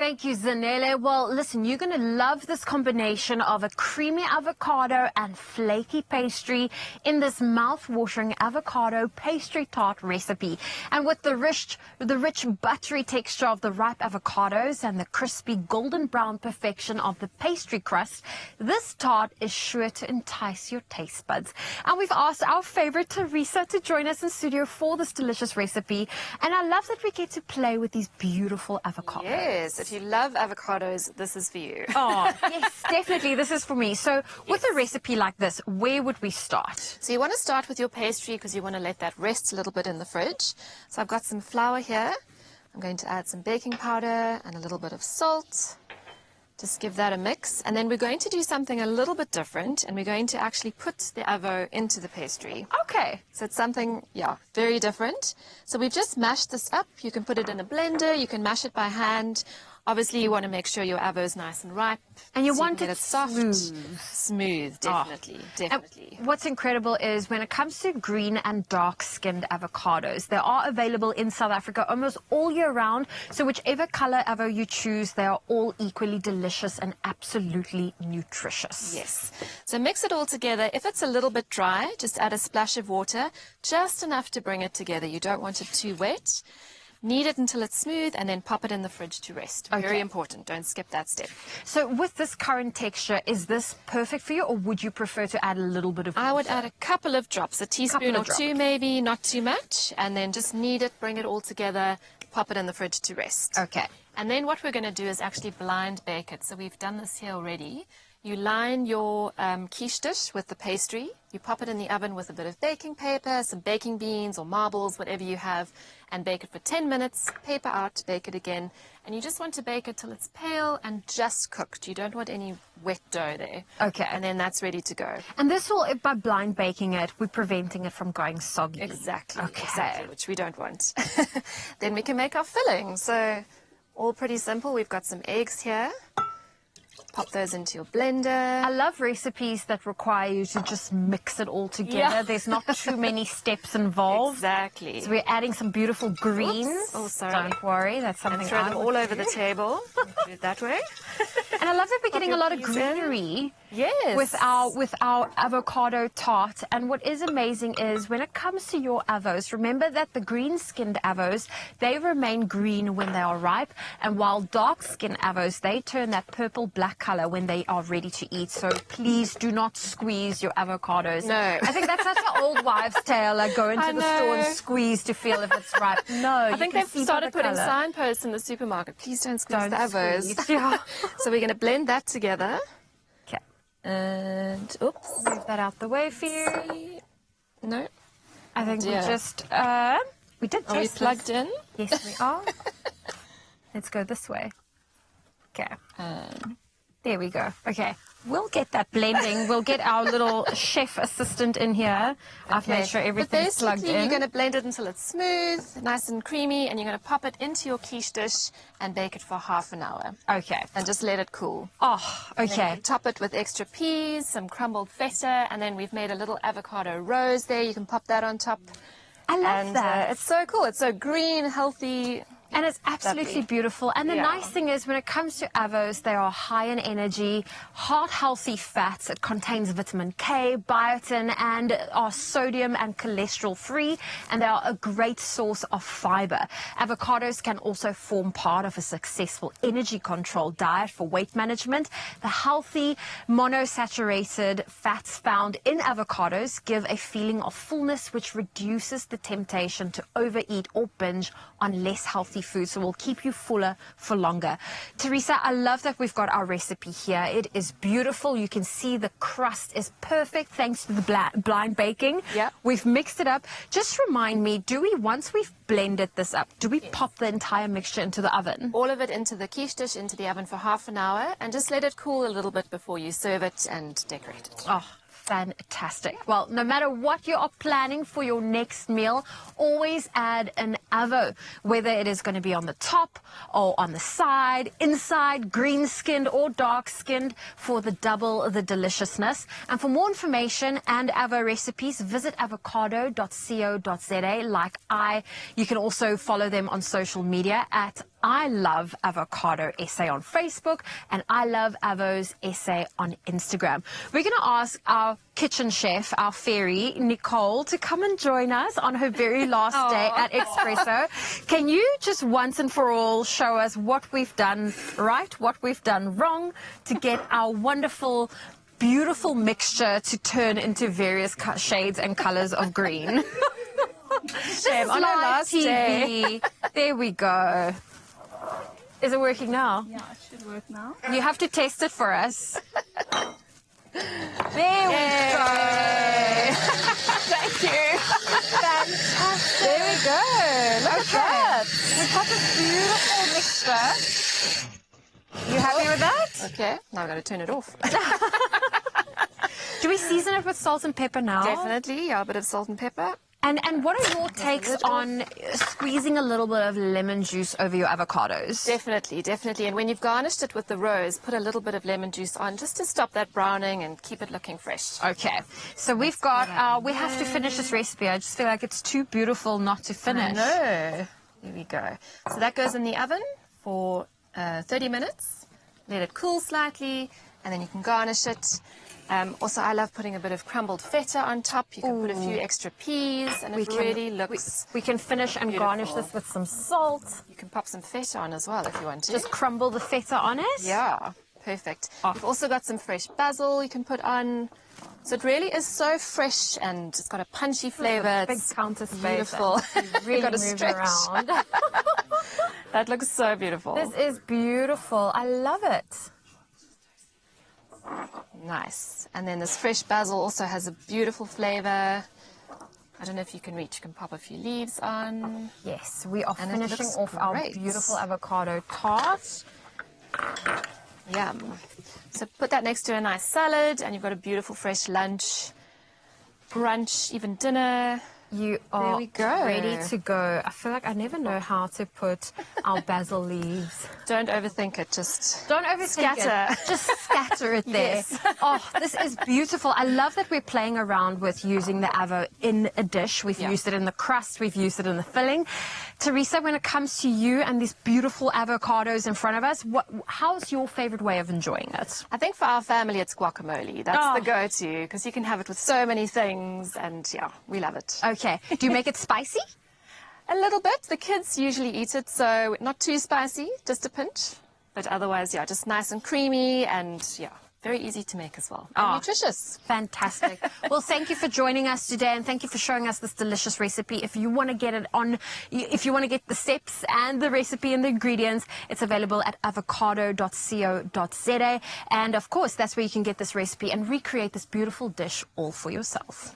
Thank you, Zanele. Well, listen, you're going to love this combination of a creamy avocado and flaky pastry in this mouth-watering avocado pastry tart recipe. And with the rich buttery texture of the ripe avocados and the crispy golden brown perfection of the pastry crust, this tart is sure to entice your taste buds. And we've asked our favorite Teresa to join us in studio for this delicious recipe. And I love that we get to play with these beautiful avocados. Yes, if you love avocados, this is for you. Oh, yes, definitely. This is for me. So with a recipe like this, where would we start? So you want to start with your pastry because you want to let that rest a little bit in the fridge. So I've got some flour here. I'm going to add some baking powder and a little bit of salt. Just give that a mix. And then we're going to do something a little bit different, and we're going to actually put the AVO into the pastry. Okay. So it's something, very different. So we've just mashed this up. You can put it in a blender. You can mash it by hand. Obviously, you want to make sure your AVO is nice and ripe. And you so want you it soft. Smooth, definitely, definitely. What's incredible is when it comes to green and dark-skinned avocados, they are available in South Africa almost all year round. So whichever color AVO you choose, they are all equally delicious and absolutely nutritious. Yes. So mix it all together. If it's a little bit dry, just add a splash of water, just enough to bring it together. You don't want it too wet. Knead it until it's smooth and then pop it in the fridge to rest. Okay. Very important. Don't skip that step. So with this current texture, is this perfect for you, or would you prefer to add a little bit of water? I would add a couple of drops, a teaspoon or two maybe, not too much, and then just knead it, bring it all together, pop it in the fridge to rest. Okay. And then what we're going to do is actually blind bake it. So we've done this here already. You line your quiche dish with the pastry. You pop it in the oven with a bit of baking paper, some baking beans or marbles, whatever you have, and bake it for 10 minutes. Paper out, bake it again. And you just want to bake it till it's pale and just cooked. You don't want any wet dough there. Okay. And then that's ready to go. And this will, by blind baking it, we're preventing it from going soggy. Exactly. Okay. Exactly, which we don't want. Then we can make our filling. So all pretty simple. We've got some eggs here. Pop those into your blender. I love recipes that require you to just mix it all together. Yeah. There's not too many steps involved. Exactly. So we're adding some beautiful greens. Oops. Oh, sorry. Don't worry, that's something And throw I them would all do. over the table. Do it that way. And I love that we're getting a your lot of peas in. greenery. Yes. With our avocado tart. And what is amazing is when it comes to your avos, remember that the green-skinned avos, they remain green when they are ripe, and while dark-skinned avos, they turn that purple-black color when they are ready to eat. So please do not squeeze your avocados. No. I think that's such an old wives' tale, like go into the store and squeeze to feel if it's ripe. No, I think they've started putting signposts in the supermarket. Please don't squeeze the avos. Squeeze. Yeah. So we're going to blend that together. Okay. And, oops. Move that out the way for you. No. I think we just, we did Are we test plugged this. in? Yes, we are. Let's go this way. Okay. There we go. Okay. We'll get that blending. We'll get our little chef assistant in here. I've made sure everything's plugged in. You're going to blend it until it's smooth, nice and creamy, and you're going to pop it into your quiche dish and bake it for half an hour. Okay. And just let it cool. Oh, And then you okay. can top it with extra peas, some crumbled feta, and then we've made a little avocado rose there. You can pop that on top. I love And that. it's so cool. It's so green, healthy. And it's absolutely Lovely. beautiful. And the Yeah. nice thing is when it comes to avos, they are high in energy, heart-healthy fats. It contains vitamin K, biotin, and are sodium and cholesterol-free. And they are a great source of fiber. Avocados can also form part of a successful energy control diet for weight management. The healthy monosaturated fats found in avocados give a feeling of fullness, which reduces the temptation to overeat or binge on less healthy food, so will keep you fuller for longer. Teresa, I love that we've got our recipe here. It is beautiful. You can see the crust is perfect thanks to the blind baking. Yeah. We've mixed it up. Just remind me, once we've blended this up, do we pop the entire mixture into the oven? All of it into the quiche dish, into the oven for half an hour, and just let it cool a little bit before you serve it and decorate it. Oh, fantastic. Well, no matter what you are planning for your next meal, always add an AVO, whether it is going to be on the top or on the side, inside, green-skinned or dark-skinned, for double the deliciousness. And for more information and AVO recipes, visit avocado.co.za. You can also follow them on social media at I Love Avocado essay on Facebook, and I Love Avo's essay on Instagram. We're going to ask our kitchen chef, our fairy, Nicole, to come and join us on her very last day at Expresso. Can you just once and for all show us what we've done right, what we've done wrong to get our wonderful, beautiful mixture to turn into various shades and colors of green? Shame on our last day. There we go. Is it working now? Yeah, it should work now. You have to test it for us. There we go. Thank you. Fantastic. There we go. Look at that. We've got this beautiful mixture. You happy with that? Okay, now I'm going to turn it off. Do we season it with salt and pepper now? Definitely, yeah, a bit of salt and pepper. And what are your takes on squeezing a little bit of lemon juice over your avocados? Definitely, definitely. And when you've garnished it with the rose, put a little bit of lemon juice on just to stop that browning and keep it looking fresh. Okay, so we've got, we have to finish this recipe. I just feel like it's too beautiful not to finish. No. Here we go. So that goes in the oven for 30 minutes. Let it cool slightly, and then you can garnish it. Also, I love putting a bit of crumbled feta on top. You can put a few extra peas, and it really looks We can finish and garnish this with some salt. You can pop some feta on as well if you want to. Just crumble the feta on it? Yeah, perfect. You've also got some fresh basil you can put on. So it really is so fresh, and it's got a punchy flavour. Big It's counter space. beautiful. Really got to move stretch. around. That looks so beautiful. This is beautiful. I love it. Nice. And then this fresh basil also has a beautiful flavour. I don't know if you can reach. You can pop a few leaves on. Yes, we are And it finishing looks off our great. beautiful avocado tart. Yum. So put that next to a nice salad, and you've got a beautiful fresh lunch, brunch, even dinner. You are we go. ready to go. I feel like I never know how to put our basil leaves. Don't overthink it. Just Don't overthink Scatter. it. Just scatter it there. Yes. Oh, this is beautiful. I love that we're playing around with using the avo in a dish. We've used it in the crust. We've used it in the filling. Teresa, when it comes to you and these beautiful avocados in front of us, how's your favorite way of enjoying it? I think for our family, it's guacamole. That's the go-to, because you can have it with so many things, and yeah, we love it. Okay. Do you make it spicy? A little bit. The kids usually eat it, so not too spicy, just a pinch. But otherwise, yeah, just nice and creamy, and yeah, very easy to make as well. And nutritious. Fantastic. Well, thank you for joining us today, and thank you for showing us this delicious recipe. If you want to get it on, if you want to get the steps and the recipe and the ingredients, it's available at avocado.co.za. And of course, that's where you can get this recipe and recreate this beautiful dish all for yourself.